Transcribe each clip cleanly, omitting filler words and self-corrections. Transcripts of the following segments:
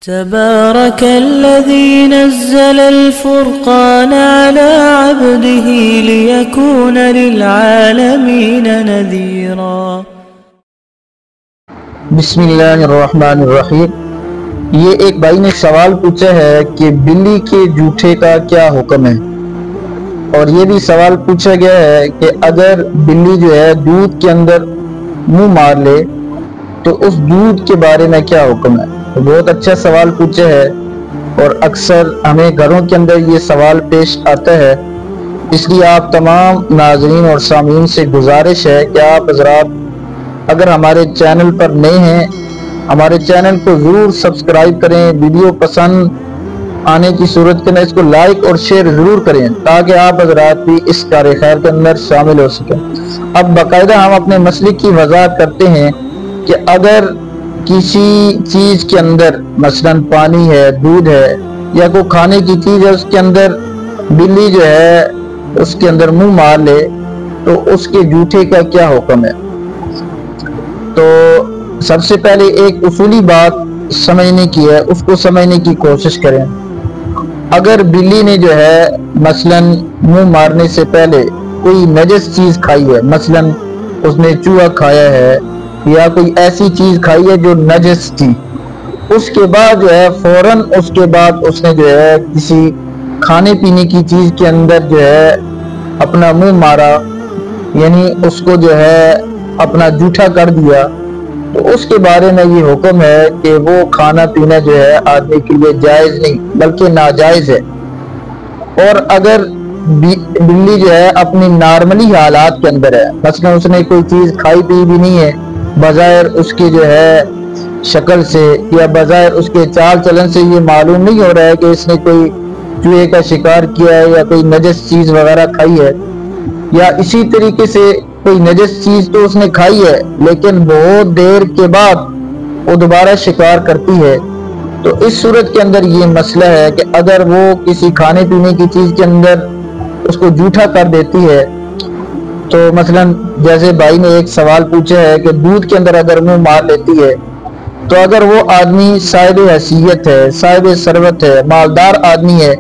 تبارك الذي نزل الفرقان على عبده ليكون للعالمين نذيرا۔ بسم اللہ الرحمن الرحیم۔ یہ ایک بھائی نے سوال پوچھا ہے کہ بلی کے جوٹے کا کیا حکم ہے، اور یہ بھی سوال پوچھا گیا ہے کہ اگر بلی جو ہے دودھ کے اندر منہ مار لے تو اس دودھ کے بارے میں کیا حکم ہے۔ تو بہت اچھا سوال پوچھا ہے، اور اکثر ہمیں گھروں کے اندر یہ سوال پیش آتا ہے، اس لیے آپ تمام ناظرین اور سامعین سے گزارش ہے کہ آپ حضرات اگر ہمارے چینل پر نئے ہیں ہمارے چینل کو ضرور سبسکرائب کریں، ویڈیو پسند آنے کی صورت کے اندر اس کو لائک اور شیئر ضرور کریں تاکہ آپ حضرات بھی اس کار خیر کے اندر شامل ہو سکیں۔ اب باقاعدہ ہم اپنے مسئلے کی وضاحت کرتے ہیں کہ اگر کسی چیز کے اندر مثلاً پانی ہے، دودھ ہے یا کوئی کھانے کی چیز ہے، اس کے اندر بلی جو ہے اس کے اندر منہ مار لے تو اس کے جوٹے کا کیا حکم ہے۔ تو سب سے پہلے ایک اصولی بات سمجھنے کی ہے، اس کو سمجھنے کی کوشش کریں۔ اگر بلی نے جو ہے مثلاً منہ مارنے سے پہلے کوئی نجس چیز کھائی ہے، مثلاً اس نے چوہا کھایا ہے یا کوئی ایسی چیز کھائی ہے جو نجس تھی، اس کے بعد جو ہے فوراً اس کے بعد اس نے جو ہے کسی کھانے پینے کی چیز کے اندر جو ہے اپنا منہ مارا، یعنی اس کو جو ہے اپنا جوٹا کر دیا، تو اس کے بارے میں یہ حکم ہے کہ وہ کھانا پینا جو ہے آدمی کے لیے جائز نہیں بلکہ ناجائز ہے۔ اور اگر بلی جو ہے اپنی نارملی حالات کے اندر ہے، مثلا اس نے کوئی چیز کھائی پی بھی نہیں ہے، بظاہر اس کی جو ہے شکل سے یا بظاہر اس کے چال چلن سے یہ معلوم نہیں ہو رہا ہے کہ اس نے کوئی چوہے کا شکار کیا ہے یا کوئی نجس چیز وغیرہ کھائی ہے، یا اسی طریقے سے کوئی نجس چیز تو اس نے کھائی ہے لیکن بہت دیر کے بعد وہ دوبارہ شکار کرتی ہے، تو اس صورت کے اندر یہ مسئلہ ہے کہ اگر وہ کسی کھانے پینے کی چیز کے اندر اس کو جوٹا کر دیتی ہے، تو مثلا جیسے بھائی نے ایک سوال پوچھا ہے کہ دودھ کے اندر اگر منہ مار لیتی ہے، تو اگر وہ آدمی صاحب حیثیت ہے، صاحب ثروت ہے، مالدار آدمی ہے،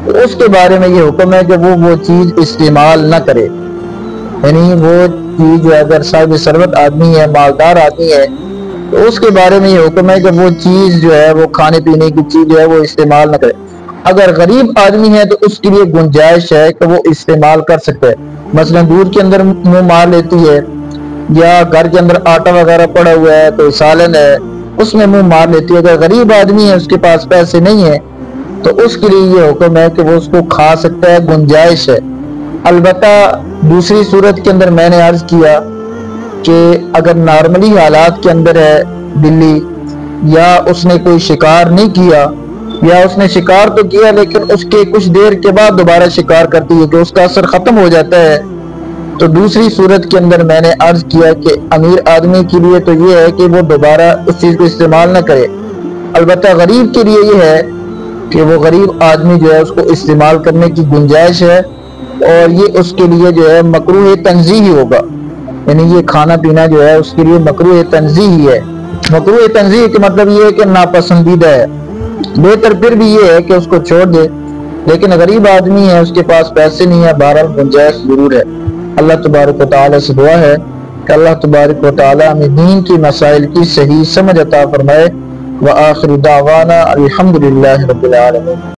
تو اس کے بارے میں یہ حکم ہے کہ وہ چیز استعمال نہ کرے، یعنی وہ چیز جو اگر صاحب ثروت آدمی ہے، مالدار آدمی ہے، تو اس کے بارے میں یہ حکم ہے کہ وہ چیز جو ہے وہ کھانے پینے کی چیز جو ہے وہ استعمال نہ کرے۔ اگر غریب آدمی ہے تو اس کے لیے گنجائش ہے کہ وہ استعمال کر سکتے ہیں، مثلا دودھ کے اندر منہ مار لیتی ہے، یا گھر کے اندر آٹا وغیرہ پڑا ہوا ہے، کوئی سالن ہے، اس میں منہ مار لیتی ہے۔ اگر غریب آدمی ہے، اس کے پاس پیسے نہیں ہے، تو اس کے لیے یہ حکم ہے کہ وہ اس کو کھا سکتا ہے، گنجائش ہے۔ البتہ دوسری صورت کے اندر میں نے عرض کیا کہ اگر نارملی حالات کے اندر ہے بلی، یا اس نے کوئی شکار نہیں کیا، یا اس نے شکار تو کیا لیکن اس کے کچھ دیر کے بعد دوبارہ شکار کرتی ہے کہ اس کا اثر ختم ہو جاتا ہے، تو دوسری صورت کے اندر میں نے عرض کیا کہ امیر آدمی کے لیے تو یہ ہے کہ وہ دوبارہ اس چیز کو استعمال نہ کرے۔ البتہ غریب کے لیے یہ ہے کہ وہ غریب آدمی جو ہے اس کو استعمال کرنے کی گنجائش ہے، اور یہ اس کے لیے جو ہے مکروہ تنزیہی ہوگا، یعنی یہ کھانا پینا جو ہے اس کے لیے مکروہ تنزیہی ہے۔ مکروہ تنزیہی کا مطلب یہ ہے کہ ناپسندیدہ ہے، بہتر پھر بھی یہ ہے کہ اس کو چھوڑ دے، لیکن غریب آدمی ہے، اس کے پاس پیسے نہیں ہے، بہرحال گنجائش ضرور ہے۔ اللہ تبارک و تعالی سے دعا ہے کہ اللہ تبارک و تعالی ہمیں دین کی مسائل کی صحیح سمجھ عطا فرمائے۔ وآخر دعوانا الحمدللہ رب العالمین۔